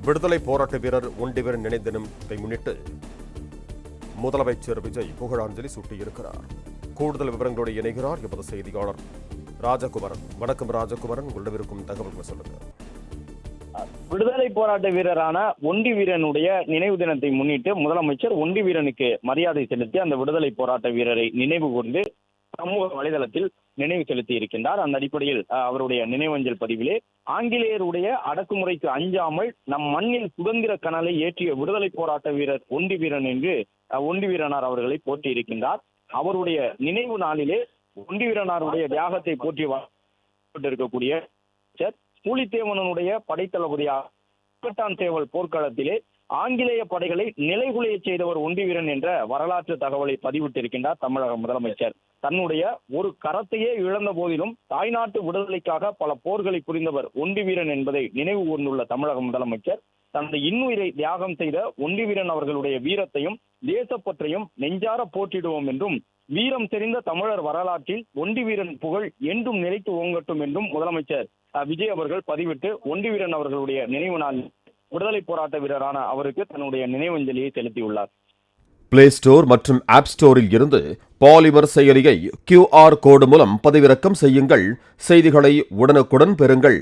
விடுதலை போராட்ட வீரர் ஒண்டிவீரன் நினைவு தினத்தை முன்னிட்டு முதலமைச்சர் விஜய் புகழாஞ்சலி சூட்டியிருக்கிறார். கூடுதல் விவரங்களோடு இணைகிறார் எமது செய்தியாளர் ராஜகுமரன். வணக்கம் ராஜகுமரன், உங்களிடம் இருக்கும் தகவல்களை சொல்லுங்க. விடுதலை போராட்ட வீரரான ஒண்டி வீரனுடைய நினைவு தினத்தை முன்னிட்டு முதலமைச்சர் ஒண்டி வீரனுக்கு மரியாதை செலுத்தி அந்த விடுதலை போராட்ட வீரரை நினைவு கூர்ந்து சமூக வலைதளத்தில் நினைவு செலுத்தி இருக்கின்றார். அந்த அடிப்படையில் அவருடைய நினைவஞ்சல் பதிவிலே ஆங்கிலேயருடைய அடக்குமுறைக்கு அஞ்சாமல் நம் மண்ணில் சுதந்திர கனலை ஏற்றிய விடுதலை போராட்ட வீரர் ஒண்டி வீரன் என்று ஒண்டி வீரனார் அவர்களை போற்றி இருக்கின்றார். அவருடைய நினைவு நாளிலே ஒண்டி வீரனாருடைய தியாகத்தை போற்றி இருக்கக்கூடிய பூலித்தேவனுடைய படைத்தளபதியாக தேவல் போர்க்களத்திலே ஆங்கிலேய படைகளை நிலைகுலைய செய்தவர் ஒண்டி வீரன் என்ற வரலாற்று தகவலை பதிவிட்டிருக்கின்றார் தமிழக முதலமைச்சர். தன்னுடைய ஒரு கரத்தையே இழந்த போதிலும் தாய்நாட்டு விடுதலைக்காக பல போர்களை புரிந்தவர் ஒண்டி வீரன் என்பதை நினைவு கூர்ந்துள்ள தமிழக முதலமைச்சர் தனது இன்னுயிரை தியாகம் செய்த ஒண்டி வீரன் அவர்களுடைய வீரத்தையும் தேசப்பற்றையும் நெஞ்சார போற்றிடுவோம் என்றும் வீரம் தெரிந்த தமிழர் வரலாற்றில் ஒண்டி வீரன் புகழ் என்றும் நிலைத்து ஓங்கட்டும் என்றும் முதலமைச்சர் விஜய் அவர்கள் பதிவிட்டு ஒண்டி வீரன் அவர்களுடைய நினைவு நாள் விடுதலை போராட்ட வீரரான அவருக்கு தன்னுடைய நினைவஞ்சலியை செலுத்தியுள்ளார். பிளே ஸ்டோர் மற்றும் ஆப் ஸ்டோரில் இருந்து பாலிமர் செயலியை QR கோடு மூலம் பதிவிறக்கம் செய்யுங்கள். செய்திகளை உடனுக்குடன் பெறுங்கள்.